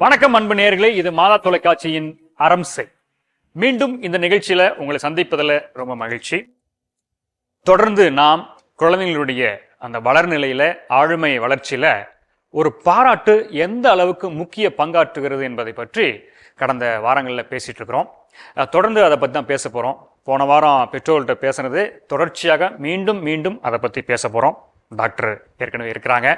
வணக்கம் அன்பு நேயர்களே, இது மாதா தொலைக்காட்சியின் அரம்சை. மீண்டும் இந்த நிகழ்ச்சியில உங்களை சந்திப்பதில் ரொம்ப மகிழ்ச்சி. தொடர்ந்து நாம் குழந்தைகளுடைய அந்த வளர்நிலையில ஆளுமை வளர்ச்சியில ஒரு பாராட்டு எந்த அளவுக்கு முக்கிய பங்காற்றுகிறது என்பதை பற்றி கடந்த வாரங்களில் பேசிட்டு இருக்கிறோம். தொடர்ந்து அதை பற்றி தான் பேச போகிறோம். போன வாரம் பெற்றோர்கள்ட்ட பேசுனது தொடர்ச்சியாக மீண்டும் அதை பற்றி பேச போகிறோம். டாக்டர் ஏற்கனவே இருக்கிறாங்க.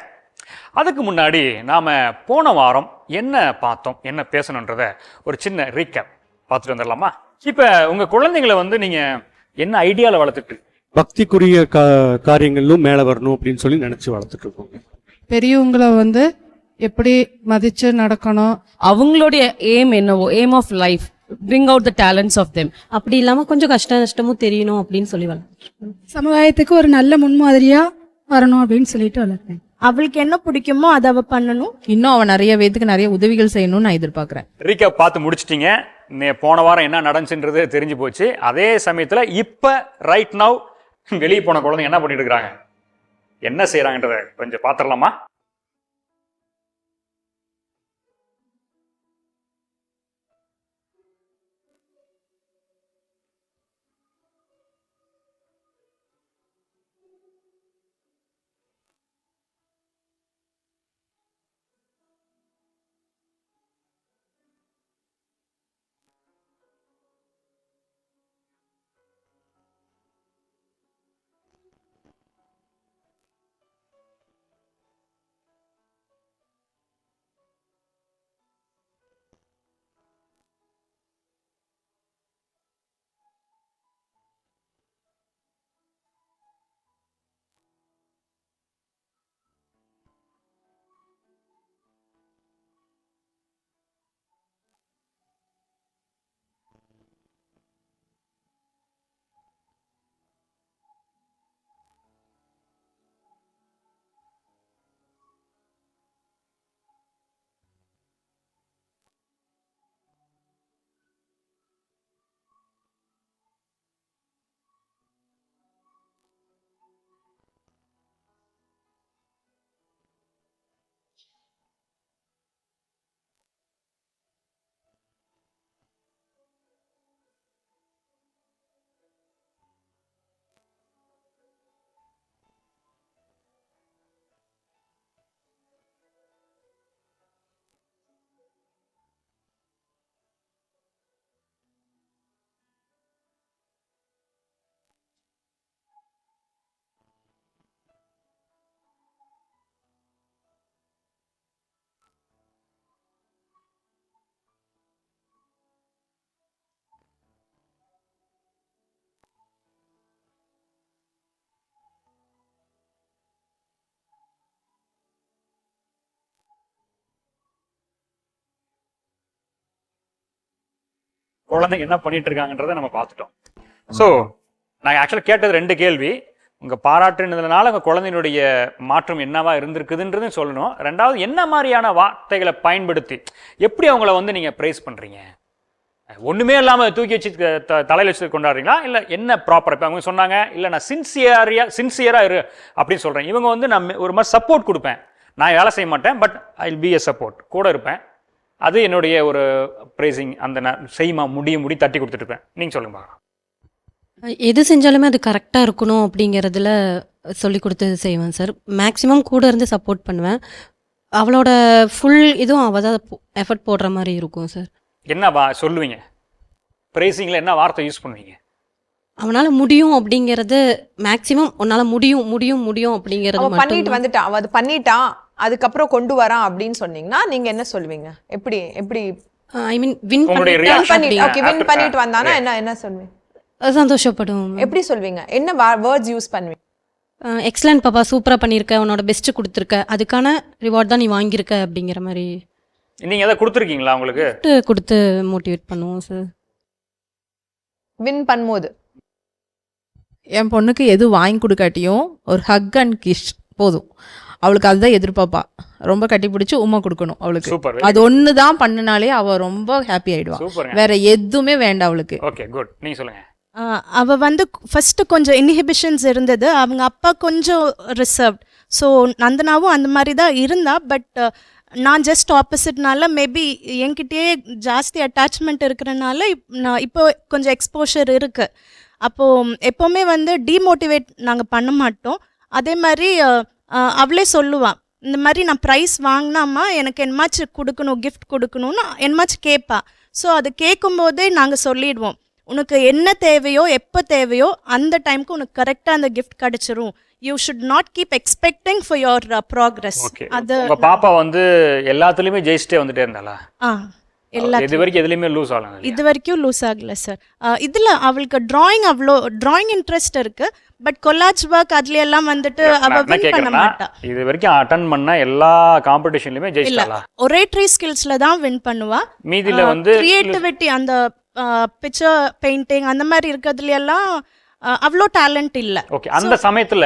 அதுக்கு முன்னாடி நாம் போன வாரம் என்ன பார்த்தோம், என்ன பேசணுன்றத ஒரு சின்ன ரீகேப் பார்த்துட்டு வந்துடலாமா? இப்போ உங்கள் குழந்தைங்களை நீங்கள் என்ன ஐடியாவில் வளர்த்துட்டு பக்திக்குரிய காரியங்களிலும் மேலே வரணும் அப்படின்னு சொல்லி நினச்சி வளர்த்துட்டு இருக்கோம். பெரியவங்களை எப்படி மதிச்சு நடக்கணும், அவங்களுடைய எய்ம் என்னவோ, aim of life, bring out the talents of them. அப்படி இல்லாம கொஞ்சம் நஷ்டமும் தெரியணும் அப்படின்னு சொல்லி வளர்த்தேன். சமுதாயத்துக்கு ஒரு நல்ல முன்மாதிரியா வரணும் அப்படின்னு சொல்லிட்டு வளர்த்தேன். அவளுக்கு என்ன பிடிக்குமோ அதை அவ பண்ணணும். இன்னும் அவன் நிறைய பேத்துக்கு நிறைய உதவிகள் செய்யணும்னு நான் எதிர்பார்க்கிறேன். ரீகேப் பார்த்து முடிச்சிட்டீங்க. போன வாரம் என்ன நடந்துச்சுன்றது தெரிஞ்சு போச்சு. அதே சமயத்தில் இப்போ ரைட் நவ் வெளியே போன குழந்தைங்க என்ன பண்ணிட்டு இருக்கிறாங்க, என்ன செய்யறாங்கன்றத கொஞ்சம் பார்த்துடலாமா? குழந்தைங்க என்ன பண்ணிட்டு இருக்காங்கன்றதை நம்ம பார்த்துட்டோம். ஸோ நான் ஆக்சுவலாக கேட்டது 2 கேள்வி. உங்கள் பாராட்டுனதுனால உங்கள் குழந்தையினுடைய மாற்றம் என்னவா இருந்திருக்குதுன்றது சொல்லணும். 2வது, என்ன மாதிரியான வார்த்தைகளை பயன்படுத்தி எப்படி அவங்கள நீங்கள் ப்ரைஸ் பண்ணுறீங்க? ஒன்றுமே இல்லாமல் தூக்கி வச்சு தலையில் வச்சு கொண்டாடுறீங்களா, இல்லை என்ன ப்ராப்பராக? இப்போ அவங்க சொன்னாங்க, இல்லை நான் சின்சியராக இரு அப்படின்னு சொல்கிறேன். இவங்க நான் ஒரு மாதிரி சப்போர்ட் கொடுப்பேன். நான் வேலை செய்ய மாட்டேன், but I will be a support, கூட இருப்பேன். அது என்னுடைய ஒரு ப்ரைஸிங். அந்த நான் செய்யுமா முடி தட்டி கொடுத்துட்டுருப்பேன். நீங்கள் சொல்லுங்க. எது செஞ்சாலுமே அது கரெக்டாக இருக்கணும் அப்படிங்கிறதுல சொல்லி கொடுத்து செய்வேன் சார். மேக்ஸிமம் கூட இருந்து சப்போர்ட் பண்ணுவேன். அவளோட ஃபுல் இதுவும் அவள் தான் எஃபர்ட் போடுற மாதிரி இருக்கும் சார். என்ன சொல்லுவீங்க ப்ரைஸிங்கில், என்ன வார்த்தை யூஸ் பண்ணுவீங்க? அவனால் முடியும் அப்படிங்கிறது மேக்ஸிமம். உன்னால் முடியும் முடியும் முடியும் அப்படிங்கிறது பண்ணிட்டு வந்துட்டான், அவ அது பண்ணிட்டான், அதுக்கப்புறம் கொண்டு வரான் அப்படின்னு சொன்னீங்கன்னா நீங்க என்ன சொல்லுவீங்க? எப்படி ஐ மீன் வின் பண்ணிட்டு வந்தானா என்ன சொல்வீங்க? சந்தோஷப்படுவோம். எப்படி சொல்வீங்க? என்ன வேர்ட்ஸ் யூஸ் பண்ணுவீங்க? எக்ஸலன்ட் பாப்பா, சூப்பராக பண்ணியிருக்க, உன்னோட பெஸ்ட் கொடுத்துருக்க, அதுக்கான ரிவார்ட் தான் நீ வாங்கியிருக்க அப்படிங்கிற மாதிரி. நீங்கள் எதாவது கொடுத்துருக்கீங்களா உங்களுக்கு? கொடுத்து மோட்டிவேட் பண்ணுவோம் சார். வின் பண்ணும்போது என் பொண்ணுக்கு எது வாங்கி கொடுக்காட்டியும் ஒரு ஹக் அண்ட் கிஷ் போதும். அவளுக்கு அதுதான் எதிர்பார்ப்பா. ரொம்ப கட்டி பிடிச்சி உமா கொடுக்கணும் அவளுக்கு. அது ஒன்று தான் பண்ணினாலே அவள் ரொம்ப ஹாப்பி ஆயிடுவாள். வேற எதுவுமே வேண்டாம் அவளுக்கு. Okay, good. நீங்க சொல்லுங்க. அவ ஃபர்ஸ்ட் கொஞ்சம் இன்ஹிபிஷன்ஸ் இருந்தது. அவங்க அப்பா கொஞ்சம் ரிசர்வ்ட். ஸோ நந்தனாவும் அந்த மாதிரி தான் இருந்தா. பட் நான் ஜஸ்ட் ஆப்போசிட்னால மேபி என்கிட்டயே ஜாஸ்தி அட்டாச்மெண்ட் இருக்கிறனால நான் இப்போ கொஞ்சம் எக்ஸ்போஷர் இருக்குது. அப்போது எப்போவுமே வந்து டீமோட்டிவேட் நாங்கள் பண்ண மாட்டோம். அதே மாதிரி அவளே சொல்லுவாள், இந்த மாதிரி நான் ப்ரைஸ் வாங்கினாமா எனக்கு என்னமாச்சு கொடுக்கணும், கிஃப்ட் கொடுக்கணும்னு என்னமாச்சு கேட்பா. ஸோ அது கேட்கும்போதே நாங்கள் சொல்லிடுவோம், உனக்கு என்ன தேவையோ எப்போ தேவையோ அந்த டைமுக்கு உனக்கு கரெக்டாக அந்த கிஃப்ட் கிடச்சிரும். You should not keep expecting for your progress. அது உங்க பாப்பா வந்து எல்லாத்துலயுமே ஜெயிச்சிட்டே வந்துட்டே இருந்தாளா? இது வரைக்கும் எதுலயுமே லூஸ் ஆகல? இது வரைக்கும் லூஸ் ஆகல சார். இதுல அவளுக்கு டிராயிங் இன்ட்ரெஸ்ட் இருக்கு. பட் கொலாஜ் ஒர்க் அதுல எல்லாம் வந்துட்டு அவ வின் பண்ண மாட்டா. இது வரைக்கும் அட்டெண்ட் பண்ண எல்லா காம்படிஷன்லயுமே ஜெயிச்சிட்டாளா? ஒரேட்ரி ஸ்கில்ஸ்ல தான் வின் பண்ணுவா. மீதில வந்து கிரியேட்டிவிட்டி அந்த பிக்சர் பெயிண்டிங் அந்த மாதிரி இருக்கிறதுல எல்லாம் அவ்வளோ டேலண்ட் இல்ல. ஓகே, அந்த சமயத்துல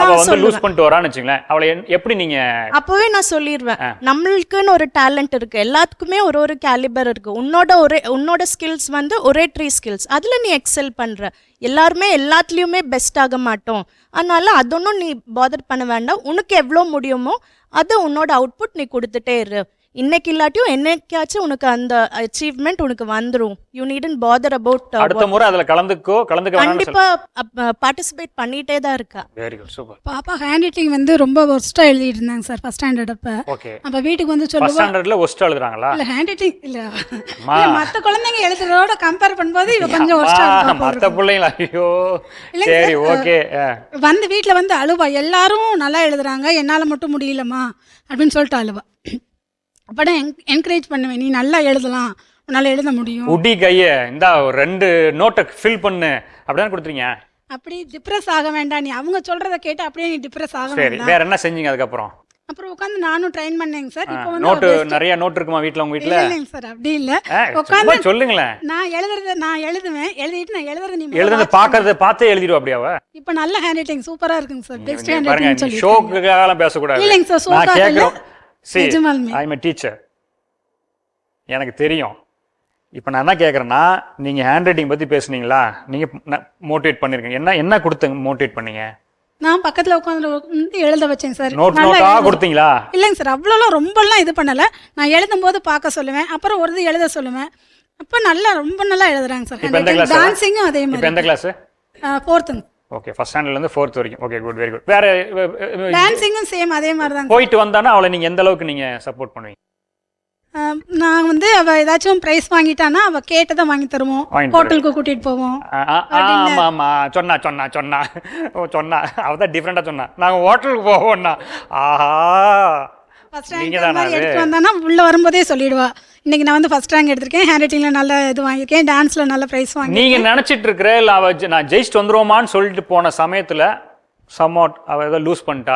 அவ வந்து லூஸ் பண்ணிட்டு வரான்னு வச்சுங்களேன், அவளை எப்படி நீங்க? அப்பவே நான் சொல்லிடுவேன், நம்மளுக்குன்னு ஒரு டேலண்ட் இருக்கு, எல்லாத்துக்குமே ஒரு ஒரு கேலிபர் இருக்கு. உன்னோட ஸ்கில்ஸ் வந்து ஒரேட்ரி ஸ்கில்ஸ், அதுல நீ எக்ஸல் பண்ற. எல்லாருமே எல்லாத்துலயுமே பெஸ்ட் ஆக மாட்டோம். அதனால அதொன்னும் நீ பாதர் பண்ண வேண்டாம். உனக்கு எவ்வளோ முடியுமோ அதை உன்னோட அவுட்புட் நீ கொடுத்துட்டே இரு. இன்னைக்கு இல்லாட்டியும் என்னைக்காச்சும் உனக்கு அந்த அச்சீவ்மெண்ட் உனக்கு வந்துரும். You நீடன்ட் father about. அடுத்த முறை அதுல கலந்துக்க கண்டிப்பா பார்ட்டிசிபேட் பண்ணிட்டே தான் இருக்கா. Very good, super. பாப்பா ஹேண்ட் ரைட்டிங் வந்து ரொம்ப ஒர்ஸ்டா எழுதிட்டு இருந்தாங்க சார் ஃபர்ஸ்ட் ஸ்டாண்டர்ட் அப்ப. ஓகே, அப்ப வீட்டுக்கு வந்து ஃபர்ஸ்ட் சொல்லுவா, ஸ்டாண்டர்ட்ல ஒஸ்ட் எழுதுறாங்களா? இல்ல ஹேண்ட் ரைட்டிங் இல்ல மத்த குழந்தைங்க எழுதுறதோட கம்பேர் பண்ணும்போது இவ கொஞ்சம் ஒர்ஸ்டா இருக்கா. மத்த பிள்ளைங்களா? ஐயோ சரி, ஓகே. வந்து வீட்ல வந்து அழுவா, எல்லாரும் நல்லா எழுதுறாங்க என்னால மட்டும் முடியலமா அப்படின்னு சொல்லிட்டு அழுவா. அப்பதான் என்கரேஜ் பண்ணுவேன், நீ நல்லா எழுதலாம், உன்னால எழுத முடியும். உடி கைய இந்தா 2 நோட்டை ஃபில் பண்ணு அப்படிதான் கொடுத்துறீங்க. அப்படி டிப்ரெஸ் ஆக வேண்டாம், நீ அவங்க சொல்றத கேட்டு அப்படியே நீ டிப்ரெஸ் ஆக சரி, வேண்டாம். வேற என்ன செஞ்சீங்க அதுக்கப்புறம்? அப்புறம் உட்காந்து நானும் ட்ரெயின் பண்ணேங்க சார். இப்போ வந்து நோட்டு நிறைய நோட் இருக்குமா வீட்ல? உங்க வீட்ல இல்லைங்க சார், அப்படி இல்ல. உட்கார்ந்து சொல்லுங்களேன். நான் எழுதுவேன், எழுதிட்டு நான் எழுதுறது நீ எழுதுறது பாக்குறத பார்த்தே எழுதிடுவா அப்படியாவ? இப்போ நல்ல ஹேண்ட் ரைட்டிங் சூப்பரா இருக்குங்க சார். பெஸ்ட் ஹேண்ட் பாருங்க, ரைட்டிங் சொல்லி ஷோக்குக்காக பேச கூடாது. இல்லைங்க சார், நான் சோகா இல்ல. கேக்குறேன். See, I'm a teacher. எனக்கு தெரியும். இப்போ நான் என்ன கேட்குறேன்னா, நீங்கள் ஹேண்ட் ரைட்டிங் பற்றி பேசுனீங்களா, நீங்கள் மோட்டிவேட் பண்ணியிருக்கீங்க. என்ன கொடுத்தங்க மோட்டிவேட் பண்ணீங்க? நான் பக்கத்தில் உட்காந்து எழுத வச்சேன் சார். நோட்டா கொடுத்தீங்களா? இல்லைங்க சார், அவ்வளோலாம் ரொம்பலாம் இது பண்ணலை. நான் எழுதும் போது பார்க்க சொல்லுவேன், அப்புறம் ஒரு இது எழுத சொல்லுவேன். அப்போ நல்லா ரொம்ப நல்லா எழுதுறாங்க சார். டான்சிங்கும் அதே மாதிரி. இப்போ எந்த class? 4th. Okay, first ஸ்டாண்டர்ட்லேருந்து 4th வரைக்கும். Okay, good, very good. வேற டான்சிங்கும் சேம் அதே மாதிரி தான். போயிட்டு வந்தானா அவளை நீங்கள் எந்த அளவுக்கு நீங்கள் சப்போர்ட் பண்ணுவீங்க? நான் வந்து அவ ஏதாச்சும் பிரைஸ் வாங்கிட்டானா அவ கேட்டதை வாங்கி தருவோம், ஹோட்டலுக்கு கூட்டிட்டு போவோம். ஆமா ஆமா, சொன்னா அவதான் டிஃப்ரெண்டா சொன்னா, நாங்க ஹோட்டலுக்கு போவோம்னா. ஆஹா, நீங்க தான் எடுத்து வந்தானா உள்ள வரும்போதே சொல்லிடுவா, இன்னைக்கு நான் வந்து ஃபர்ஸ்ட் ரேங்க் எடுத்திருக்கேன், ஹேண்ட் ரைட்டிங்ல நல்ல இது வாங்கியிருக்கேன், டான்ஸ்ல நல்ல பிரைஸ் வாங்கி. நீங்க நினைச்சிட்டு இருக்கிற இல்ல அவ நான் ஜெயிச்சுட்டு வந்துருவோமான்னு சொல்லிட்டு போன சமயத்துல சம்வாட் அவ ஏதோ லூஸ் பண்ணிட்டா,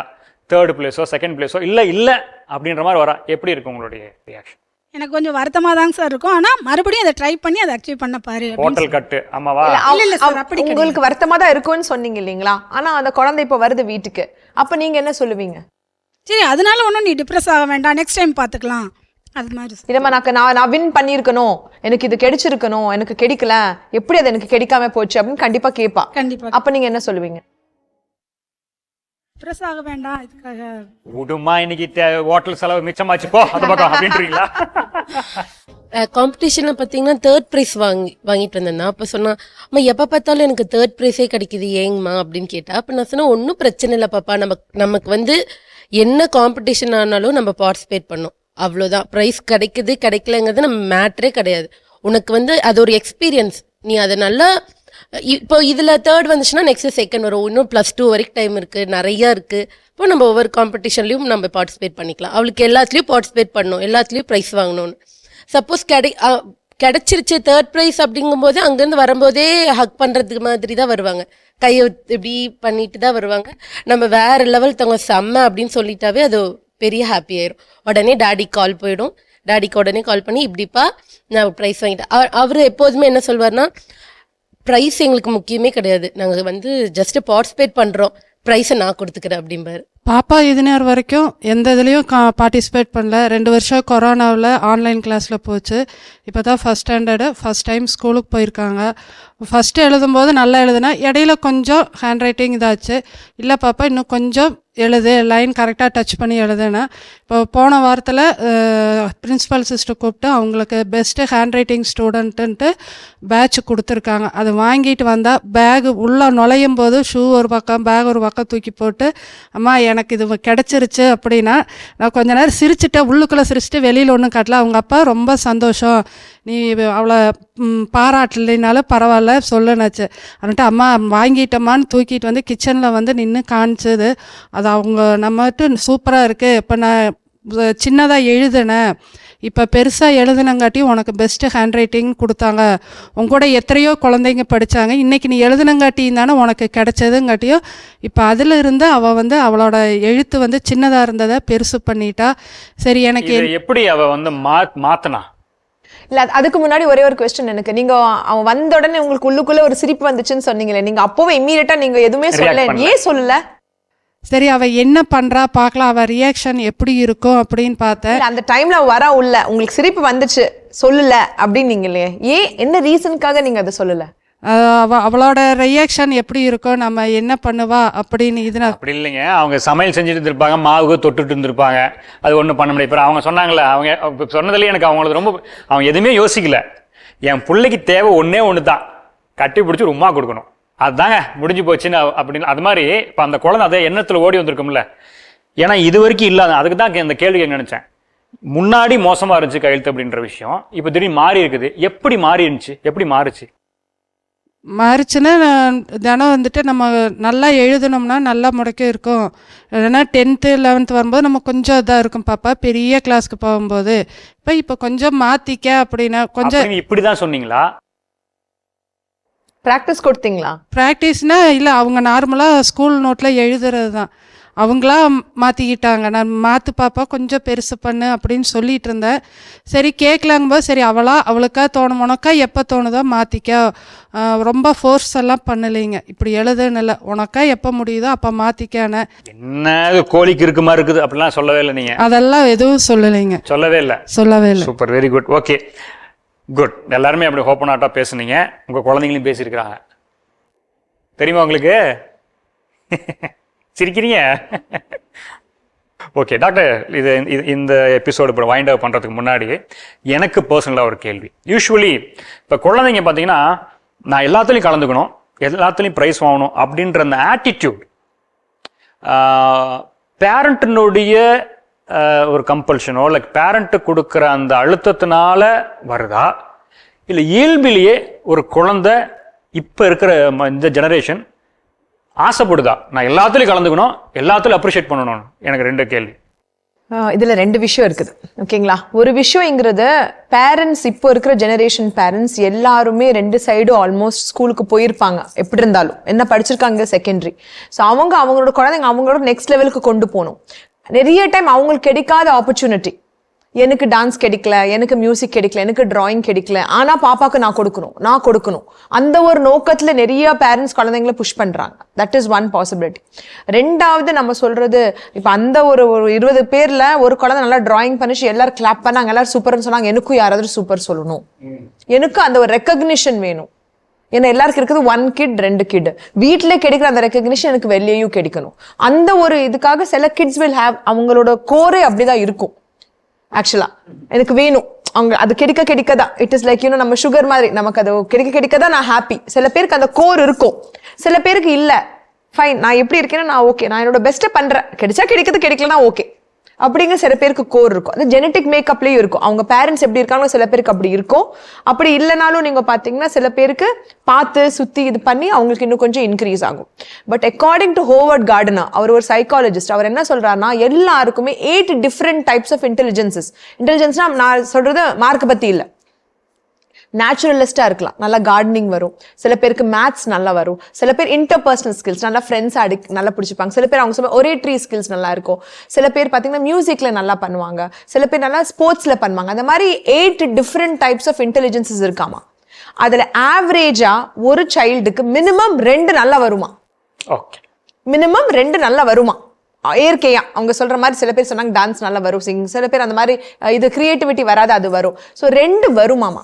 3rd பிளேஸோ 2nd பிளேஸோ இல்ல அப்படின்ற மாதிரி வரா, எப்படி இருக்கு உங்களுடைய ரியாக்ஷன்? எனக்கு கொஞ்சம் வருத்தமா தான் சார் இருக்கும். ஆனா மறுபடியும் அதை ட்ரை பண்ணி அதை அச்சீவ் பண்ண பாரு. ஹோட்டல் கட்டு ஆமாவா? இல்ல சார், அப்படி உங்களுக்கு வருத்தமா தான் இருக்கும்னு சொன்னீங்க இல்லீங்களா? ஆனா அந்த குழந்தை இப்ப வருது வீட்டுக்கு, அப்ப நீங்க என்ன சொல்லுவீங்க? சரி, அதனால ஒன்றும் நீ டிப்ரெஸ் ஆக வேண்டாம், நெக்ஸ்ட் டைம் பார்த்துக்கலாம். அது மாதிரி இதமா நான் வின் பண்ணியிருக்கணும், எனக்கு இது கிடைச்சிருக்கணும், எனக்கு கிடைக்கல, எப்படி அது எனக்கு கிடைக்காம போச்சு அப்படின்னு கண்டிப்பா கேட்பா. கண்டிப்பா. அப்ப நீங்க என்ன சொல்லுவீங்க? டிப்ரெஸ் ஆக வேண்டாம், இதுக்காக உடுமா இன்னைக்கு ஹோட்டல் செலவு மிச்சமாச்சு போ அது பக்கம் அப்படின்றீங்களா? காம்படிஷன்ல பாத்தீங்கன்னா 3rd பிரைஸ் வாங்கிட்டு வந்தேன்னா, அப்ப சொன்னா அம்மா எப்ப பார்த்தாலும் எனக்கு 3rd பிரைஸே கிடைக்குது ஏங்கம்மா அப்படின்னு கேட்டா, அப்ப நான் சொன்னா ஒன்னும் பிரச்சனை இல்லை பாப்பா, நமக்கு வந்து என்ன காம்படிஷன் ஆனாலும் நம்ம பார்ட்டிசிபேட் பண்ணோம், அவ்வளவுதான். பிரைஸ் கிடைக்கலங்கிறது நம்ம மேட்டரே கிடையாது. உனக்கு வந்து அது ஒரு எக்ஸ்பீரியன்ஸ், நீ அதை நல்லா இப்போ இதுல 3rd வந்துச்சுன்னா நெக்ஸ்ட் 2nd வரும், இன்னும் +2 வரைக்கும் டைம் இருக்கு, நிறைய இருக்கு. இப்போ நம்ம ஒவ்வொரு காம்படிஷன்லயும் நம்ம பார்ட்டிசிபேட் பண்ணிக்கலாம். அவளுக்கு எல்லாத்துலயும் பார்ட்டிசிபேட் பண்ணணும், எல்லாத்துலயும் ப்ரைஸ் வாங்கணும்னு. சப்போஸ் கிடைச்சிருச்சு 3rd பிரைஸ் அப்படிங்கும்போது அங்கேருந்து வரும்போதே ஹக் பண்றதுக்கு மாதிரி தான் வருவாங்க, கையை இப்படி பண்ணிட்டு தான் வருவாங்க. நம்ம வேற லெவல் தவங்க செம்ம அப்படின்னு சொல்லிட்டாவே அது பெரிய ஹாப்பி ஆயிரும். உடனே டாடிக்கு கால் போயிடும், டாடிக்கு உடனே கால் பண்ணி இப்படிப்பா நான் ப்ரைஸ் வாங்கிட்டேன். அவர் எப்போதுமே என்ன சொல்வார்னா, ப்ரைஸ் எங்களுக்கு முக்கியமே கிடையாது, நாங்கள் வந்து ஜஸ்ட் பார்ட்டிசிபேட் பண்ணுறோம், ப்ரைஸை நான் கொடுத்துக்கிறேன் அப்படிம்பாரு. பாப்பா இது நேரம் வரைக்கும் எந்த இதுலேயும் பார்ட்டிசிபேட் பண்ணல. 2 வருஷம் கொரோனாவில் ஆன்லைன் கிளாஸில் போச்சு. இப்போ தான் ஃபஸ்ட் ஸ்டாண்டர்டு, ஃபஸ்ட் டைம் ஸ்கூலுக்கு போயிருக்காங்க. ஃபஸ்ட்டு எழுதும்போது நல்லா எழுதுனா, இடையில கொஞ்சம் ஹேண்ட் ரைட்டிங் இதாச்சு. இல்லை பாப்பா இன்னும் கொஞ்சம் எழுது, லைன் கரெக்டாக டச் பண்ணி எழுதுனா. இப்போ போன வாரத்தில் பிரின்ஸிபல் சிஸ்டர் கூப்பிட்டு அவங்களுக்கு பெஸ்ட்டு ஹேண்ட் ரைட்டிங் ஸ்டூடெண்ட்டுன்ட்டு பேட்ச் கொடுத்துருக்காங்க. அது வாங்கிட்டு வந்தால் பேகு உள்ளே நுழையும் போது ஷூ ஒரு பக்கம் பேக் ஒரு பக்கம் தூக்கி போட்டு, அம்மா எனக்கு இது கிடச்சிருச்சு அப்படின்னா நான் கொஞ்ச நேரம் சிரிச்சுட்டேன். உள்ளுக்குள்ளே சிரிச்சுட்டு வெளியில் ஒன்றும் காட்டல. அவங்க அப்பா ரொம்ப சந்தோஷம், நீ அவளை பாராட்டலைனாலும் பரவாயில்ல சொல்லுனாச்சு. அப்படின்ட்டு அம்மா வாங்கிட்டம்மான்னு தூக்கிட்டு வந்து கிச்சனில் வந்து நின்று காமிச்சது. அது அவங்க நம்மட்டு சூப்பராக இருக்குது. இப்போ நான் சின்னதாக எழுதுனேன், இப்போ பெருசாக எழுதுனங்காட்டியும் உனக்கு பெஸ்ட்டு ஹேண்ட் ரைட்டிங் கொடுத்தாங்க. உங்கூட எத்தனையோ குழந்தைங்க படித்தாங்க, இன்றைக்கி நீ எழுதுனங்காட்டியும் தானே உனக்கு கிடைச்சதுங்காட்டியும் இப்போ அதில் இருந்து அவள் வந்து அவளோட எழுத்து வந்து சின்னதாக இருந்ததை பெருசு பண்ணிட்டா. சரி எனக்கு எப்படி அவள் வந்து மாற்றினா? இல்ல அதுக்கு முன்னாடி ஒரே ஒரு கொஸ்டின் எனக்கு. நீங்க அவன் வந்த உடனே உங்களுக்கு உள்ளுக்குள்ள ஒரு சிரிப்பு வந்துச்சுன்னு சொன்னீங்களே, நீங்க அப்பவே இம்மீடியட்டா நீங்க எதுவுமே சொல்லல, ஏன் சொல்லல? சரி அவ என்ன பண்றா பார்க்கலாம், அவ ரியாக்ஷன் எப்படி இருக்கும் அப்படின்னு பார்த்தேன். அந்த டைம்ல வர உள்ள உங்களுக்கு சிரிப்பு வந்துச்சு சொல்லல அப்படின்னீங்களே, ஏன் என்ன ரீசனுக்காக நீங்க அதை சொல்லல? அவளோட ரியாக்ஷன் எப்படி இருக்கும், நம்ம என்ன பண்ணுவா அப்படின்னு. இது அப்படி இல்லைங்க, அவங்க சமையல் செஞ்சுட்டு இருந்திருப்பாங்க, மாவுக்கு தொட்டுட்டு இருந்திருப்பாங்க, அது ஒன்றும் பண்ண முடியாது. இப்போ அவங்க சொன்னாங்களே, அவங்க சொன்னதுலேயே எனக்கு அவங்களுக்கு ரொம்ப, அவங்க எதுவுமே யோசிக்கல. என் பிள்ளைக்கு தேவை ஒன்று தான், கட்டி பிடிச்சி ஒரு உமா கொடுக்கணும், அதுதாங்க முடிஞ்சு போச்சுன்னு அப்படின்னு. அது மாதிரி இப்போ அந்த குழந்தை அதே எண்ணத்தில் ஓடி வந்திருக்கும்ல. ஏன்னா இது வரைக்கும் இல்லாத, அதுக்கு தான் இந்த கேள்வி நினைச்சேன். முன்னாடி மோசமாக இருந்துச்சு கையெழுத்து அப்படின்ற விஷயம், இப்போ திடீர்னு மாறி இருக்குது. எப்படி மாறி இருந்துச்சு, எப்படி மாறுச்சு? மாறிச்சுன்னா தினம் வந்துட்டு நம்ம நல்லா எழுதணும்னா நல்லா முடக்க இருக்கும். இல்லைன்னா 10th 11th வரும்போது நம்ம கொஞ்சம் இதாக இருக்கும் பாப்பா, பெரிய கிளாஸ்க்கு போகும்போது. இப்போ கொஞ்சம் மாற்றிக்க அப்படின்னா கொஞ்சம். இப்படி தான் சொன்னீங்களா? ப்ராக்டிஸ் கொடுத்தீங்களா? ப்ராக்டிஸ்னா இல்லை, அவங்க நார்மலாக ஸ்கூல் நோட்டில் எழுதுறது தான். அவங்களா மாற்றிக்கிட்டாங்க. நான் மாற்று பாப்பா கொஞ்சம் பெருசு பண்ணு அப்படின்னு சொல்லிட்டு இருந்தேன். சரி கேட்கலாங்கும்போது சரி அவளுக்கா தோணும், உனக்கா எப்போ தோணுதோ மாற்றிக்க, ரொம்ப ஃபோர்ஸ் எல்லாம் பண்ணலைங்க. இப்படி எழுதுன்னு இல்லை, உனக்கா எப்போ முடியுதோ அப்போ மாற்றிக்கானே. என்ன கோழிக்கு இருக்குமா இருக்குது அப்படிலாம் சொல்லவே இல்லை நீங்கள்? அதெல்லாம் எதுவும் சொல்லலைங்க. சொல்லவே இல்லை? சொல்லவே இல்லை. Super, very good, okay good. எல்லாருமே அப்படி ஓப்பன் ஆட்டாக பேசுனீங்க. உங்கள் குழந்தைங்களையும் பேசியிருக்கிறாங்க, தெரியுமா உங்களுக்கு? சிரிக்கிறீங்க. ஓகே டாக்டர், இந்த எபிசோடு இப்போ வைண்ட் அப் பண்ணுறதுக்கு முன்னாடி எனக்கு பர்சனலாக ஒரு கேள்வி. யூஸ்வலி இப்போ குழந்தைங்க பார்த்தீங்கன்னா, நான் எல்லாத்துலேயும் கலந்துக்கணும், எல்லாத்துலேயும் ப்ரைஸ் வாங்கணும் அப்படின்ற அந்த ஆட்டிடியூட் பேரண்ட்டினுடைய ஒரு கம்பல்ஷனோ இல்லை பேரண்ட்டு கொடுக்குற அந்த அழுத்தத்தினால வருதா, இல்லை இயல்பிலேயே ஒரு குழந்தை இப்போ இருக்கிற இந்த ஜெனரேஷன் ஆசைப்படுதா, நான் எல்லாத்துலையும் கலந்துக்கணும், எல்லாத்துலையும் அப்ரிஷியேட் பண்ணணும்? எனக்கு 2 கேள்வி. இதுல 2 விஷயம் இருக்குது, ஓகேங்களா? ஒரு விஷயங்கிறது பேரண்ட்ஸ், இப்போ இருக்கிற ஜெனரேஷன் பேரண்ட்ஸ் எல்லாருமே 2 சைடும் ஆல்மோஸ்ட் ஸ்கூலுக்கு போயிருப்பாங்க. எப்படி இருந்தாலும் என்ன படிச்சிருக்காங்க செகண்டரி. ஸோ அவங்களோட குழந்தைங்க அவங்களோட நெக்ஸ்ட் லெவலுக்கு கொண்டு போகணும். நிறைய டைம் அவங்களுக்கு கிடைக்காத ஆப்பர்ச்சுனிட்டி, எனக்கு டான்ஸ் கிடைக்கல, எனக்கு மியூசிக் கிடைக்கல, எனக்கு டிராயிங் கிடைக்கல, ஆனா பாப்பாக்கு நான் கொடுக்கணும், அந்த ஒரு நோக்கத்துல நிறைய பேரண்ட்ஸ் குழந்தைங்களை புஷ் பண்றாங்க. That is one possibility. 2வது நம்ம சொல்றது, இப்ப அந்த ஒரு 20 பேர்ல ஒரு குழந்தை நல்லா டிராயிங் பண்ணிச்சு, எல்லாரும் கிளாப் பண்ணாங்க, எல்லாரும் சூப்பர்னு சொன்னாங்க, எனக்கும் யாராவது சூப்பர் சொல்லணும், எனக்கு அந்த ஒரு ரெக்கக்னிஷன் வேணும். ஏன்னா எல்லாருக்கும் இருக்குது 1 kid 2 kid, வீட்டிலே கிடைக்கிற அந்த ரெக்கக்னிஷன் எனக்கு வெளியேயும் கிடைக்கணும். அந்த ஒரு இதுக்காக சில கிட்ஸ் வில் ஹேவ், அவங்களோட கோரே அப்படிதான் இருக்கும். ஆக்சுவலா எனக்கு வேணும், அவங்க அது கிடைக்கதான். இட் இஸ் லைக் நம்ம சுகர் மாதிரி, நமக்கு அது கிடைக்கதான் நான் ஹாப்பி. சில பேருக்கு அந்த கோர் இருக்கும், சில பேருக்கு இல்ல. ஃபைன், நான் எப்படி இருக்கேன்னா நான் ஓகே, நான் என்னோட பெஸ்ட்டை பண்றேன், கிடைக்கலன்னா ஓகே அப்படிங்கிற சில பேருக்கு கோர் இருக்கும். அது ஜெனட்டிக் மேக்கப்லயும் இருக்கும். அவங்க பேரண்ட்ஸ் எப்படி இருக்காங்க, சில பேருக்கு அப்படி இருக்கும். அப்படி இல்லைனாலும் நீங்க பாத்தீங்கன்னா சில பேருக்கு பார்த்து சுத்தி இது பண்ணி அவங்களுக்கு இன்னும் கொஞ்சம் இன்க்ரீஸ் ஆகும். But according to Howard Gardner, அவர் ஒரு சைக்காலஜிஸ்ட், அவர் என்ன சொல்றாருன்னா, எல்லாருக்குமே 8 டிஃப்ரெண்ட் டைப்ஸ் ஆஃப் இன்டெலிஜென்ஸ்னா நான் சொல்றது மார்க் பத்தி இல்லை, நேச்சுரலிஸ்டா இருக்கலாம், நல்லா கார்டனிங் வரும், சில பேருக்கு மேத்ஸ் நல்லா வரும், சில பேர் இன்டர்பர்சனல் ஸ்கில்ஸ் நல்லா ஃப்ரெண்ட்ஸ் நல்லா பிடிச்சிப்பாங்க, சில பேர் அவங்க சொல்ல ஒரேட்ரி ஸ்கில்ஸ் நல்லா இருக்கும், சில பேர் பார்த்தீங்கன்னா மியூசிக்ல நல்லா பண்ணுவாங்க, சில பேர் நல்லா ஸ்போர்ட்ஸ்ல பண்ணுவாங்க. அந்த மாதிரி 8 டிஃப்ரெண்ட் டைப்ஸ் ஆஃப் இன்டெலிஜென்சஸ் இருக்காமா. அதுல ஆவரேஜா ஒரு சைல்டுக்கு மினிமம் 2 நல்லா வருமா, மினிமம் 2 நல்லா வருமா. இயற்கையா அவங்க சொல்ற மாதிரி சில பேர் சொன்னாங்க டான்ஸ் நல்லா வரும் சிங், சில பேர் அந்த மாதிரி இது கிரியேட்டிவிட்டி வராது அது வரும். ஸோ 2 வருமாமா.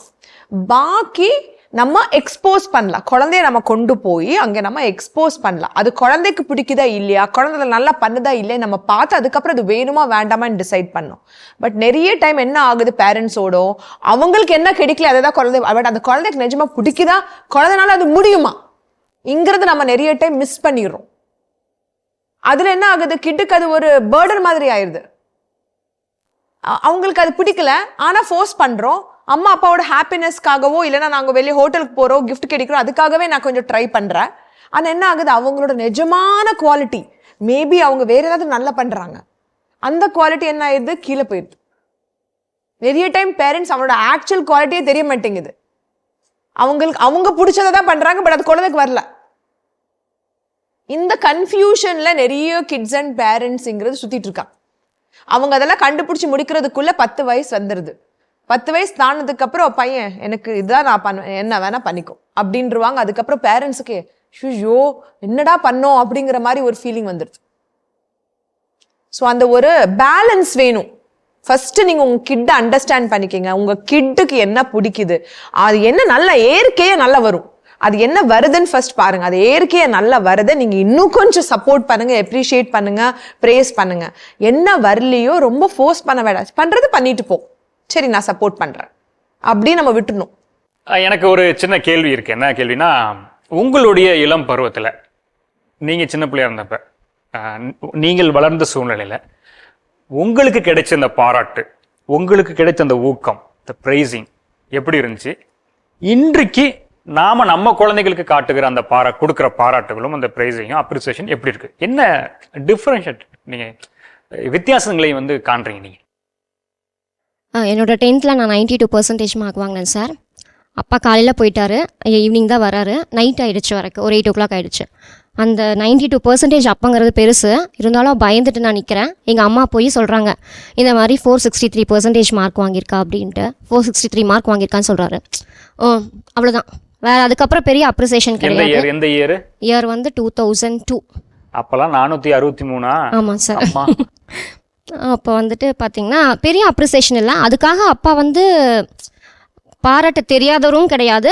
பாக்கி நம்ம எக்ஸ்போஸ் பண்ணலாம், குழந்தைய நம்ம கொண்டு போய் அங்கே நம்ம எக்ஸ்போஸ் பண்ணலாம். அது குழந்தைக்கு பிடிக்குதா இல்லையா, குழந்தை நல்லா பண்ணுதா இல்லையா நம்ம பார்த்து அதுக்கப்புறம் அது வேணுமா வேண்டாமான்னு டிசைட் பண்ணோம். பட் நிறைய டைம் என்ன ஆகுது, பேரண்ட்ஸோட அவங்களுக்கு என்ன கிடைக்கல அதை தான் குழந்தை, பட் அந்த குழந்தைக்கு நிஜமா பிடிக்குதா, குழந்தைனால அது முடியுமா இங்கிறது நம்ம நிறைய டைம் மிஸ் பண்ணிடுறோம். அதுல என்ன ஆகுது, கிட்டுக்கு அது ஒரு பேர்டன் மாதிரி ஆயிடுது. அவங்களுக்கு அது பிடிக்கல, ஆனா ஃபோர்ஸ் பண்றோம். அம்மா அப்பாவோட ஹாப்பினஸ்க்காகவோ இல்லைன்னா நாங்கள் வெளியே ஹோட்டலுக்கு போகிறோம் கிஃப்ட் கிடைக்கிறோம் அதுக்காகவே நான் கொஞ்சம் ட்ரை பண்ணுறேன். ஆனால் என்ன ஆகுது, அவங்களோட நிஜமான குவாலிட்டி மேபி அவங்க வேற ஏதாவது நல்லா பண்ணுறாங்க, அந்த குவாலிட்டி என்ன ஆயிடுது, கீழே போயிடுது. நிறைய டைம் பேரண்ட்ஸ் அவங்களோட ஆக்சுவல் குவாலிட்டியே தெரிய மாட்டேங்குது. அவங்க பிடிச்சதை தான் பண்ணுறாங்க, பட் அது குழந்தைக்கு வரல. இந்த கன்ஃபியூஷன்ல நிறைய கிட்ஸ் அண்ட் பேரண்ட்ஸுங்கிறது சுத்திட்டு இருக்காங்க. அவங்க அதெல்லாம் கண்டுபிடிச்சி முடிக்கிறதுக்குள்ள 10 வயசு வந்துடுது. 10 வயசு தானதுக்கு அப்புறம் பையன் எனக்கு இதுதான் நான் பண்ணுவேன், என்ன வேணா பண்ணிக்கும் அப்படின்றவாங்க. அதுக்கப்புறம் பேரண்ட்ஸுக்கு ஐயோ என்னடா பண்ணோம் அப்படிங்கிற மாதிரி ஒரு ஃபீலிங் வந்துடுது. ஸோ அந்த ஒரு பேலன்ஸ் வேணும். ஃபர்ஸ்ட் நீங்க உங்க கிட்ட அண்டர்ஸ்டாண்ட் பண்ணிக்கங்க, உங்க கிட்டுக்கு என்ன பிடிக்குது, அது என்ன நல்ல இயற்கையே நல்லா வரும், அது என்ன வருதுன்னு ஃபர்ஸ்ட் பாருங்க. அது இயற்கையை நல்லா வருது, நீங்க இன்னும் கொஞ்சம் சப்போர்ட் பண்ணுங்க, எப்ரிஷியேட் பண்ணுங்க, பிரேஸ் பண்ணுங்க. என்ன வரலையோ ரொம்ப ஃபோர்ஸ் பண்ண வேண்டாம், பண்றது பண்ணிட்டு போ, சரி நான் சப்போர்ட் பண்றேன் அப்படி நம்ம விட்டுணும். எனக்கு ஒரு சின்ன கேள்வி இருக்கு. என்ன கேள்வினா, உங்களுடைய இளம் பருவத்தில் நீங்க சின்ன பிள்ளையா இருந்தப்ப நீங்கள் வளர்ந்த சூழ்நிலையில உங்களுக்கு கிடைச்ச அந்த பாராட்டு, உங்களுக்கு கிடைச்ச அந்த ஊக்கம், இந்த பிரைசிங் எப்படி இருந்துச்சு? இன்றைக்கு நாம நம்ம குழந்தைகளுக்கு காட்டுகிற அந்த கொடுக்குற பாராட்டுகளும் அந்த பிரைஸையும் அப்ரிசியேஷன் எப்படி இருக்கு? என்ன டிஃபரன்ஷியேட் நீங்க வித்தியாசங்களை காண்றீங்க நீங்க? என்னோட 10th நான் 92% மார்க் வாங்கினேன் சார். அப்பா காலையில் போயிட்டாரு, ஈவினிங் தான் வராரு, நைட் ஆகிடுச்சு வரக்கு, ஒரு 8 o'clock ஆகிடுச்சு. அந்த 92% அப்பங்கிறது பெருசு, இருந்தாலும் பயந்துட்டு நான் நிற்கிறேன். எங்கள் அம்மா போய் சொல்கிறாங்க, இந்த மாதிரி 463% மார்க் வாங்கியிருக்கா அப்படின்ட்டு. 463 மார்க் வாங்கியிருக்கான்னு சொல்கிறாரு. அவ்வளோதான், வேறு அதுக்கப்புறம் பெரிய அப்ரிசியேஷன் கிடையாது. எந்த இயர்? இயர் 2002. அப்போல்லாம் 463. ஆமாம் சார். அப்போ பார்த்தீங்கன்னா பெரிய அப்ரிசியேஷன் இல்லை. அதுக்காக அப்பா பாராட்ட தெரியாதவரும் கிடையாது.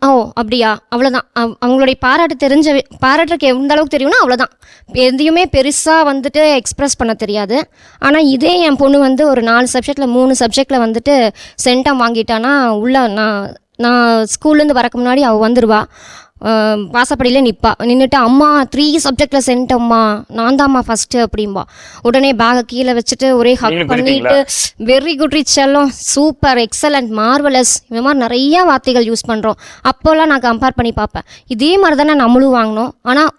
ஓ அப்படியா, அவ்வளோதான். அவங்களுடைய பாராட்டுறதுக்கு எந்த அளவுக்கு தெரியும்னா அவ்வளோதான். எதையுமே பெருசாக எக்ஸ்ப்ரெஸ் பண்ண தெரியாது. ஆனால் இதே என் பொண்ணு ஒரு 4 சப்ஜெக்டில் 3 சப்ஜெக்டில் சென்டம் வாங்கிட்டானா உள்ள நான் ஸ்கூல்லேருந்து வரக்கு முன்னாடி அவள் வந்துடுவா, வாசப்படியில் நின்றுட்டு அம்மா 3 சப்ஜெக்டில் சென்டம்மா, நான் தான்மா ஃபஸ்ட்டு அப்படின்பா. உடனே பேகை கீழே வச்சுட்டு ஒரே ஹக் பண்ணிட்டு வெரி குட் ரிச் எல்லாம் சூப்பர் எக்ஸலண்ட் மார்வலஸ் இந்த மாதிரி நிறையா வார்த்தைகள் யூஸ் பண்ணுறோம். அப்போல்லாம் நான் கம்பேர் பண்ணி பார்ப்பேன், இதே மாதிரி தானே நம்மளும் வாங்கினோம், ஆனால்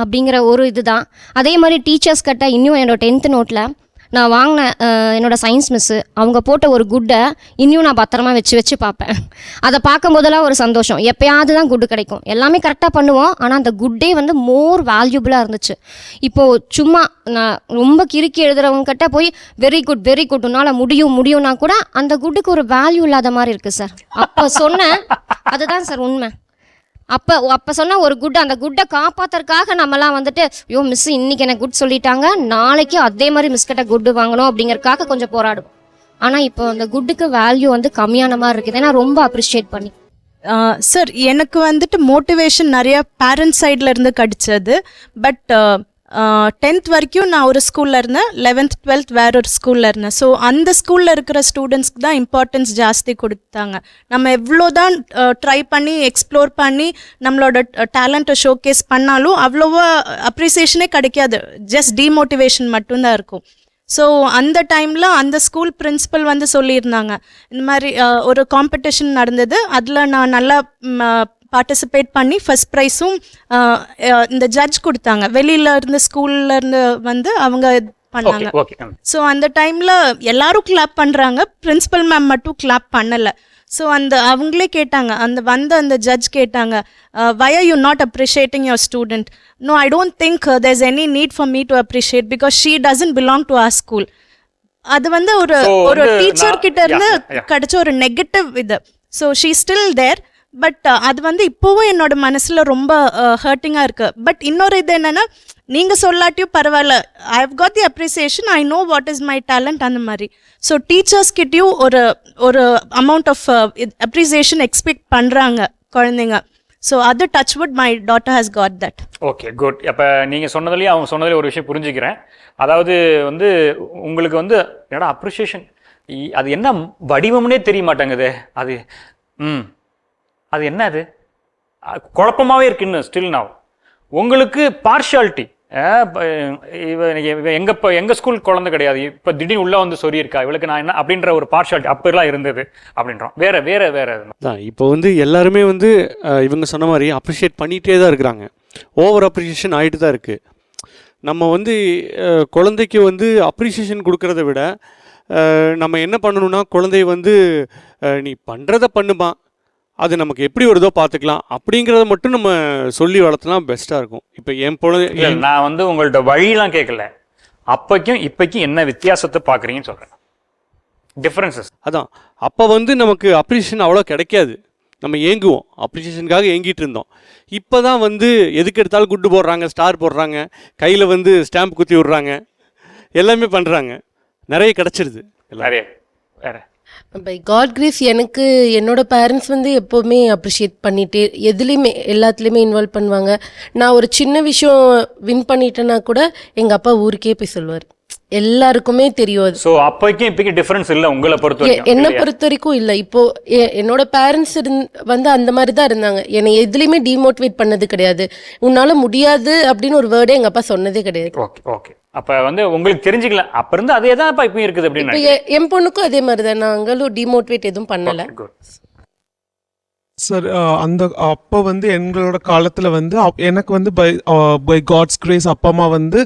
அப்படிங்கிற ஒரு இதுதான். அதே மாதிரி டீச்சர்ஸ் கிட்ட இன்னும் என்னோட 10th நோட்டில் நான் வாங்கின என்னோடய சயின்ஸ் மிஸ்ஸு அவங்க போட்ட ஒரு குட்டை இன்னும் நான் பத்திரமா வச்சு பார்ப்பேன். அதை பார்க்கும் போதெல்லாம் ஒரு சந்தோஷம். எப்போயாவது தான் குட்டு கிடைக்கும், எல்லாமே கரெக்டாக பண்ணுவோம், ஆனால் அந்த குட்டே மோர் வேல்யூபிளாக இருந்துச்சு. இப்போது சும்மா நான் ரொம்ப கிறுக்கி எழுதுறவங்ககிட்ட போய் வெரி குட் உன்னால் முடியும்னா கூட அந்த குட்டுக்கு ஒரு வேல்யூ இல்லாத மாதிரி இருக்குது சார். அப்போ சொன்னேன், அதுதான் சார் உண்மை. அப்போ சொன்ன ஒரு குட், அந்த குட்டை காப்பாற்றுறதுக்காக நம்மலாம் ஐயோ மிஸ் இன்னைக்கு எனக்கு குட் சொல்லிட்டாங்க, நாளைக்கு அதே மாதிரி மிஸ் கிட்ட குட்டு வாங்கணும் அப்படிங்கறதுக்காக கொஞ்சம் போராடும். ஆனால் இப்போ அந்த குட்டுக்கு வேல்யூ கம்மியான மாதிரி இருக்குது. ஏன்னா ரொம்ப அப்ரிஷியேட் பண்ணி சார் எனக்கு மோட்டிவேஷன் நிறைய பேரண்ட்ஸ் சைடில் இருந்து கிடைச்சது. பட் 10th வரைக்கும் நான் ஒரு ஸ்கூலில் இருந்தேன், 11th 12th வேற ஒரு ஸ்கூலில் இருந்தேன். ஸோ அந்த ஸ்கூலில் இருக்கிற ஸ்டூடெண்ட்ஸ்க்கு தான் இம்பார்ட்டன்ஸ் ஜாஸ்தி கொடுத்தாங்க. நம்ம எவ்வளோ தான் ட்ரை பண்ணி எக்ஸ்ப்ளோர் பண்ணி நம்மளோட டேலண்ட்டை ஷோகேஸ் பண்ணாலும் அவ்வளோவா அப்ரிசியேஷனே கிடைக்காது, ஜஸ்ட் டிமோட்டிவேஷன் மட்டும்தான் இருக்கும். ஸோ அந்த டைமில் அந்த ஸ்கூல் பிரின்சிபல் சொல்லியிருந்தாங்க, இந்த மாதிரி ஒரு காம்படிஷன் நடந்தது, அதில் நான் நல்லா பார்ட்டிசிபேட் பண்ணி ஃபர்ஸ்ட் ப்ரைஸும் இந்த ஜட்ஜ் கொடுத்தாங்க. வெளியில இருந்து ஸ்கூல்ல இருந்து அவங்க பண்ணாங்க. ஸோ அந்த டைம்ல எல்லாரும் கிளாப் பண்றாங்க, பிரின்சிபல் மேம் மட்டும் கிளாப் பண்ணல. ஸோ அவங்களே கேட்டாங்க, அந்த ஜட்ஜ் கேட்டாங்க, why are you not appreciating your student? No, I don't think there's any need for me to appreciate because she doesn't belong to our school. அது ஒரு teacher கிட்ட இருந்து கிடைச்ச ஒரு நெகட்டிவ் இது. So she still there, but அது இப்போவும் என்னோட மனசில் ரொம்ப ஹர்ட்டிங்காக இருக்குது. பட் இன்னொரு இது என்னென்னா, நீங்கள் சொல்லாட்டியும் பரவாயில்ல, I have got the appreciation, I know what is my talent அந்த மாதிரி. ஸோ டீச்சர்ஸ்கிட்டையும் ஒரு அமௌண்ட் ஆஃப் அப்ரிசியேஷன் எக்ஸ்பெக்ட் பண்ணுறாங்க குழந்தைங்க. ஸோ அது touchwood my daughter has got that. Okay, good. அப்போ நீங்கள் சொன்னதுலேயும் அவங்க சொன்னதுலேயும் ஒரு விஷயம் புரிஞ்சுக்கிறேன். அதாவது வந்து உங்களுக்கு வந்து என்னடா அப்ரிஷியேஷன், அது என்ன வடிவம்னே தெரிய மாட்டேங்குது, அது அது என்ன, அது குழப்பமாகவே இருக்குன்னு ஸ்டில் நான் உங்களுக்கு பார்ஷியாலிட்டி. எங்கள் ஸ்கூல் குழந்தை கிடையாது, இப்போ திடீர்னு உள்ளே வந்து சொல்லியிருக்கா இவளுக்கு நான் என்ன அப்படின்ற ஒரு பார்ஷியாலிட்டி அப்போலாம் இருந்தது அப்படின்றோம். வேற தான் இப்போ வந்து எல்லாருமே வந்து இவங்க சொன்ன மாதிரி அப்ரிஷியேட் பண்ணிகிட்டே தான் இருக்கிறாங்க. ஓவர் அப்ரிஷியேஷன் ஆகிட்டு தான் இருக்குது. நம்ம வந்து குழந்தைக்கு வந்து அப்ரிஷியேஷன் கொடுக்கறத விட நம்ம என்ன பண்ணணும்னா, குழந்தைய வந்து நீ பண்ணுறத பண்ணுமா, அது நமக்கு எப்படி வருதோ பார்த்துக்கலாம் அப்படிங்கிறத மட்டும் நம்ம சொல்லி வளர்த்தனா பெஸ்ட்டாக இருக்கும். இப்போ என் பொழுது நான் வந்து உங்கள்ட்ட வழியெலாம் கேட்கல, அப்போக்கும் இப்போக்கும் என்ன வித்தியாசத்தை பார்க்குறீங்கன்னு சொல்கிறேன், டிஃப்ரென்சஸ். அதான் அப்போ வந்து நமக்கு அப்ரிஷியேஷன் அவ்வளோ கிடைக்காது, நம்ம ஏங்குவோம், அப்ரிஷியேஷனுக்காக ஏங்கிட்டு இருந்தோம். இப்போ தான் வந்து எதுக்கு எடுத்தாலும் குட்டு போடுறாங்க, ஸ்டார் போடுறாங்க, கையில் வந்து ஸ்டாம்ப் குத்தி விட்றாங்க, எல்லாமே பண்ணுறாங்க, நிறைய கிடச்சிருது. நிறைய வேறு பை காட் கிரேஸ் எனக்கு என்னோட பேரண்ட்ஸ் வந்து எப்போவுமே அப்ரிஷியேட் பண்ணிகிட்டே எதுலேயுமே எல்லாத்துலேயுமே இன்வால்வ் பண்ணுவாங்க. நான் ஒரு சின்ன விஷயம் வின் பண்ணிட்டேன்னா கூட எங்கள் அப்பா ஊருக்கே போய் சொல்லுவார், எல்லாருக்குமே தெரியும் அது. ஸோ அப்போக்கும் இப்போக்கும் டிஃப்ரென்ஸ் இல்லை உங்களை பொறுத்த வரைக்கும்? என்னை பொறுத்த வரைக்கும் இல்லை. இப்போ என்னோட பேரண்ட்ஸ் வந்து அந்த மாதிரி தான் இருந்தாங்க, என்னை எதுலேயுமே டிமோட்டிவேட் பண்ணது கிடையாது. உன்னால முடியாது அப்படின்னு ஒரு வேர்டே எங்கள் அப்பா சொன்னதே கிடையாது. Okay okay. அப்போ வந்து உங்களுக்கு தெரிஞ்சுக்கல, அப்போ இருந்து அதே தான் இப்போ இருக்குது அப்படின்னு. என் பொண்ணுக்கும் அதே மாதிரி தான், நாங்களும் டிமோட்டிவேட் எதுவும் பண்ணலை. சார் அந்த அப்போ வந்து எங்களோட காலத்தில் வந்து எனக்கு வந்து பை காட்ஸ் கிரேஸ் அப்பா அம்மா வந்து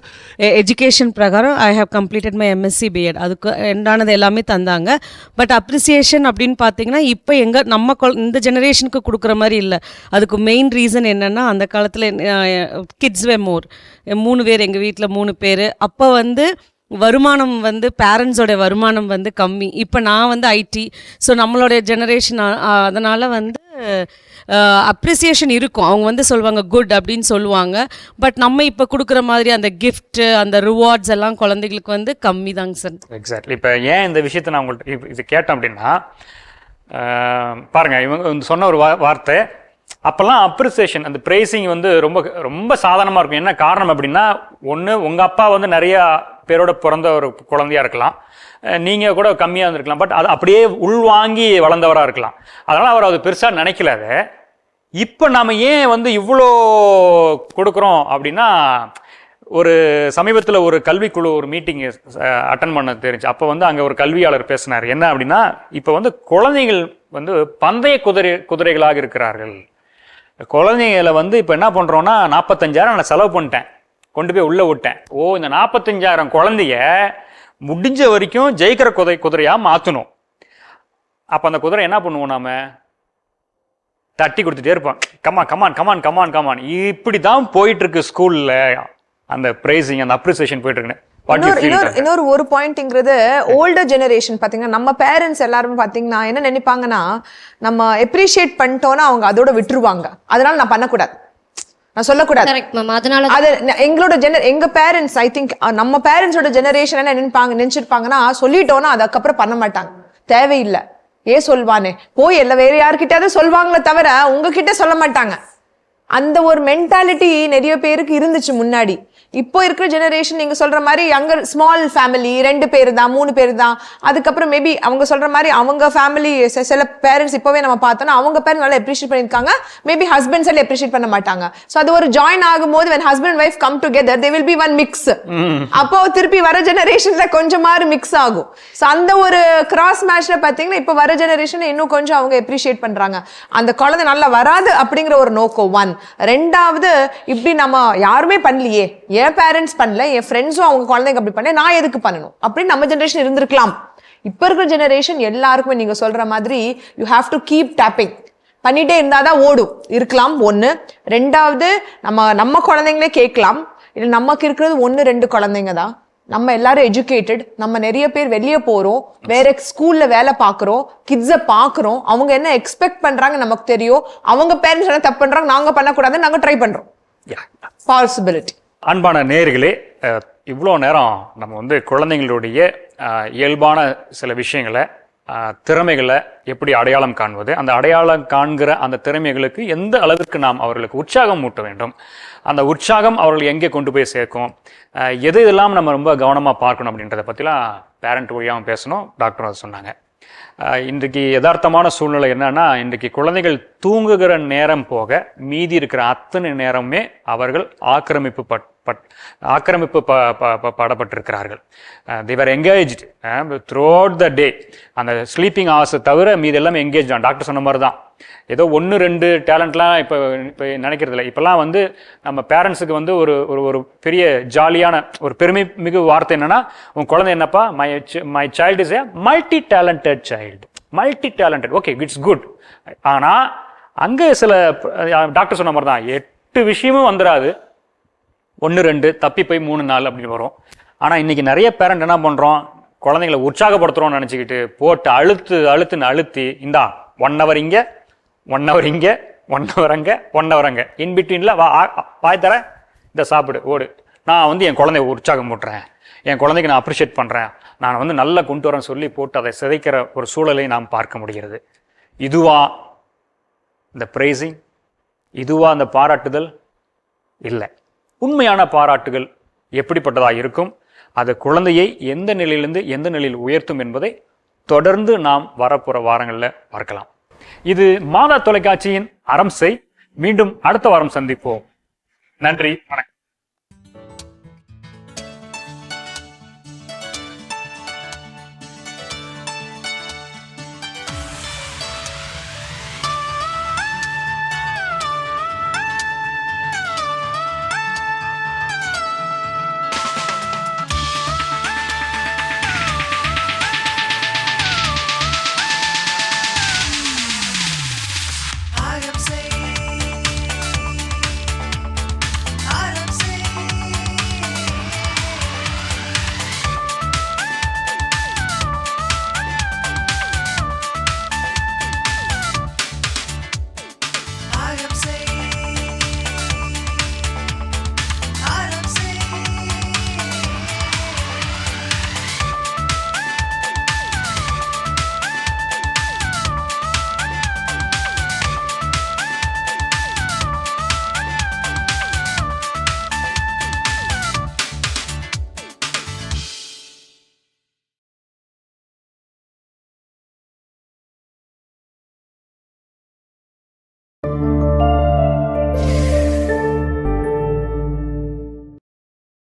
எஜுகேஷன் பிரகாரம் I have completed my MSc BEd, அதுக்கு எண்டானது எல்லாமே தந்தாங்க. பட் அப்ரிசியேஷன் அப்படின்னு பார்த்தீங்கன்னா இப்போ இந்த ஜெனரேஷனுக்கு கொடுக்குற மாதிரி இல்லை. அதுக்கு மெயின் ரீசன் என்னென்னா, அந்த காலத்தில் கிட்ஸ் வே மோர், 3 பேர், எங்கள் வீட்டில் 3 பேர். அப்போ வந்து வருமானம் வந்து பேரண்ட்ஸோட வருமானம் வந்து கம்மி. இப்போ நான் வந்து ஐடி, ஸோ நம்மளோட ஜெனரேஷன், அதனால் வந்து அப்ரிசியேஷன் இருக்கும். அவங்க வந்து சொல்லுவாங்க குட் அப்படின்னு சொல்லுவாங்க. பட் நம்ம இப்போ கொடுக்குற மாதிரி அந்த கிஃப்ட்டு, அந்த ரிவார்ட்ஸ் எல்லாம் குழந்தைகளுக்கு வந்து கம்மி தாங்க சார். எக்ஸாக்ட்லி. இப்போ ஏன் இந்த விஷயத்தை நான் உங்கள்கிட்ட இது கேட்டேன் அப்படின்னா, பாருங்கள், இவங்க சொன்ன ஒரு வார்த்தை, அப்போல்லாம் அப்ரிசியேஷன், அந்த ப்ரைஸிங் வந்து ரொம்ப ரொம்ப சாதாரணமாக இருக்கும். என்ன காரணம் அப்படின்னா, ஒன்று உங்கள் அப்பா வந்து நிறையா பேரோட பிறந்த ஒரு குழந்தையாக இருக்கலாம், நீங்கள் கூட கம்மியாக இருந்திருக்கலாம், பட் அது அப்படியே உள்வாங்கி வளர்ந்தவராக இருக்கலாம். அதனால் அவர் அது பெருசாக நினைக்கல. அதை இப்போ நாம் ஏன் வந்து இவ்வளோ கொடுக்குறோம் அப்படின்னா, ஒரு சமீபத்தில் ஒரு கல்விக்குழு ஒரு மீட்டிங் அட்டன் பண்ண தெரிஞ்சு, அப்போ வந்து அங்கே ஒரு கல்வியாளர் பேசினார். என்ன அப்படின்னா, இப்போ வந்து குழந்தைகள் வந்து பந்தய குதிரைகளாக இருக்கிறார்கள். குழந்தைங்களை வந்து இப்போ என்ன பண்ணுறோன்னா, 45,000 நான் செலவு பண்ணிட்டேன், கொண்டு போய் உள்ளே விட்டேன். இந்த 45,000 குழந்தைய முடிஞ்ச வரைக்கும் ஜெயிக்கிற குதிரையாக மாற்றணும். அப்போ அந்த குதிரை என்ன பண்ணுவோம், நாம தட்டி கொடுத்துட்டே இருப்போம், come on come on come on come on come on. இப்படி தான் போயிட்டு இருக்கு ஸ்கூல்ல அந்த பிரைசிங், அந்த அப்ரிசியேஷன் போயிட்டு இருக்கு. இன்னொரு ஒரு பாயிண்ட்ங்கிறது, ஓல்டர் ஜெனரேஷன் பாத்தீங்கன்னா, நம்ம பேரண்ட்ஸ் எல்லாருமே பாத்தீங்கன்னா என்ன நினைப்பாங்கன்னா, நம்ம அப்ரிஷியேட் பண்ணிட்டோம்னா அவங்க அதோட விட்டுருவாங்க, அதனால நான் பண்ணக்கூடாது, நான் சொல்லக்கூடாது. அது எங்களோட எங்க பேரண்ட்ஸ், ஐ திங்க் நம்ம பேரண்ட்ஸோட ஜெனரேஷன் என்ன நினைச்சிருப்பாங்கன்னா, சொல்லிட்டோம்னா அதுக்கப்புறம் பண்ண மாட்டாங்க, தேவையில்லை, ஏன் சொல்வானே, போய் எல்லாம் வேற யாருக்கிட்டாவது சொல்வாங்களே தவிர உங்ககிட்ட சொல்ல மாட்டாங்க. அந்த ஒரு மென்டாலிட்டி நிறைய பேருக்கு இருந்துச்சு முன்னாடி. இப்போ இருக்கிற ஜெனரேஷன் நீங்க சொல்ற மாதிரி யங்கர் ஸ்மால் ஃபேமிலி, 2 பேர் தான் 3 பேர் தான். அதுக்கப்புறம் மேபி அவங்க சொல்ற மாதிரி அவங்க ஃபேமிலி, சில பேரண்ட்ஸ் இப்போவே நம்ம பார்த்தோம்னா அவங்க பேரண்ட்ஸ் நல்லா அப்ரிஷியேட் பண்ணியிருக்காங்க, மேபி ஹஸ்பண்ட்ஸ் எல்லாம் அப்ரிஷியேட் பண்ண மாட்டாங்க. ஸோ அது ஒரு ஜாயின் ஆகும்போது when husband and wife come together there will be one mix. அப்போ திருப்பி வர ஜெனரேஷன்ல கொஞ்சமாறு மிக்ஸ் ஆகும். ஸோ அந்த ஒரு கிராஸ் மேட்ச்ல பார்த்தீங்கன்னா இப்போ வர ஜெனரேஷன் இன்னும் கொஞ்சம் அவங்க அப்ரிஷியேட் பண்றாங்க. அந்த குழந்தை நல்லா வராது அப்படிங்கிற ஒரு நோக்கம் 1. 2வது, இப்படி நம்ம யாருமே பண்ணலையே, என் பேரண்ட்ஸ் பண்ணல, என் ஃப்ரெண்ட்ஸும் அவங்க குழந்தைங்க அப்படி பண்ண, நான் எதுக்கு பண்ணணும் அப்படின்னு நம்ம ஜெனரேஷன் இருந்திருக்கலாம். இப்ப இருக்கிற ஜெனரேஷன் எல்லாருக்குமே நீங்க சொல்ற மாதிரி you have to keep taping பண்ணிட்டே இருந்தாதான் ஓடும் இருக்கலாம். 1. 2வது, நம்ம குழந்தைங்களே கேட்கலாம், இல்லை நமக்கு இருக்கிறது 1-2 குழந்தைங்க தான், நம்ம எல்லாரும் எஜுகேட்டட், நம்ம நிறைய பேர் வெளியே போறோம், வேற ஸ்கூல்ல வேலை பார்க்குறோம், கிட்ஸை பார்க்குறோம், அவங்க என்ன எக்ஸ்பெக்ட் பண்றாங்க நமக்கு தெரியும், அவங்க பேரண்ட்ஸ் என்ன தப்பு பண்றாங்க, நாங்க பண்ணக்கூடாதுன்னு நாங்க ட்ரை பண்றோம். பாசிபிலிட்டி அன்பான நேயர்களே, இவ்வளோ நேரம் நம்ம வந்து குழந்தைங்களுடைய இயல்பான சில விஷயங்களை, திறமைகளை எப்படி அடையாளம் காண்பது, அந்த அடையாளம் காண்கிற அந்த திறமைகளுக்கு எந்த அளவிற்கு நாம் அவர்களுக்கு உற்சாகம் ஊட்ட வேண்டும், அந்த உற்சாகம் அவர்கள் எங்கே கொண்டு போய் சேர்க்கும், எது இதெல்லாம் நம்ம ரொம்ப கவனமாக பார்க்கணும் அப்படின்றத பற்றிலாம் பேரண்ட் வழியாகவும் பேசணும். டாக்டரும் அதை சொன்னாங்க. இன்றைக்கு யதார்த்தமான சூழ்நிலை என்னன்னா, இன்றைக்கு குழந்தைகள் தூங்குகிற நேரம் போக மீதி இருக்கிற அத்தனை நேரமே அவர்கள் ஆக்கிரமிப்பு படப்பட்டிருக்கிறார்கள். தேவர் என்கேஜ்டு த்ரூ அவுட் த டே. அந்த ஸ்லீப்பிங் ஹவர்ஸை தவிர மீதி எல்லாமே என்கேஜ் தான். டாக்டர் சொன்ன மாதிரி தான், ஏதோ 1-2 டேலண்ட்லாம் இப்போ நினைக்கிறது இல்லை. இப்போல்லாம் வந்து நம்ம பேரண்ட்ஸுக்கு வந்து ஒரு பெரிய ஜாலியான ஒரு பெருமை மிகு வார்த்தை என்னன்னா, உன் குழந்தை என்னப்பா, my child is a multi talented child. Multi talented, okay, it's good. ஆனால் அங்கே சில டாக்டர் சொன்ன மாதிரி தான் 8 விஷயமும் வந்துடாது, 1-2 தப்பி போய் 3-4 அப்படின்னு வரும். ஆனால் இன்னைக்கு நிறைய பேரண்ட் என்ன பண்ணுறோம், குழந்தைங்களை உற்சாகப்படுத்துகிறோம்னு நினச்சிக்கிட்டு போட்டு அழுத்தி இந்தா 1 hour இங்கே, 1 hour இங்கே, 1 hour அங்கே, 1 hour அங்கே, இன்பிட்வீனில் வாய் தர, இதை சாப்பிடு, ஓடு. நான் வந்து என் குழந்தைய உற்சாகம் போட்டுறேன், என் குழந்தைக்கு நான் அப்ரிஷியேட் பண்ணுறேன், நான் வந்து நல்லா கொண்டு வரேன்னு சொல்லி போட்டு அதை சிதைக்கிற ஒரு சூழலை நாம் பார்க்க முடிகிறது. இதுவா இந்த ப்ரைசிங்? இதுவா அந்த பாராட்டுதல்? இல்லை. உண்மையான பாராட்டுகள் எப்படிப்பட்டதாக இருக்கும், அது குழந்தையை எந்த நிலையிலிருந்து எந்த நிலையில் உயர்த்தும் என்பதை தொடர்ந்து நாம் வரப்போகிற வாரங்களில் பார்க்கலாம். இது மாதா தொலைக்காட்சியின் அறம் செய். மீண்டும் அடுத்த வாரம் சந்திப்போம். நன்றி, வணக்கம்.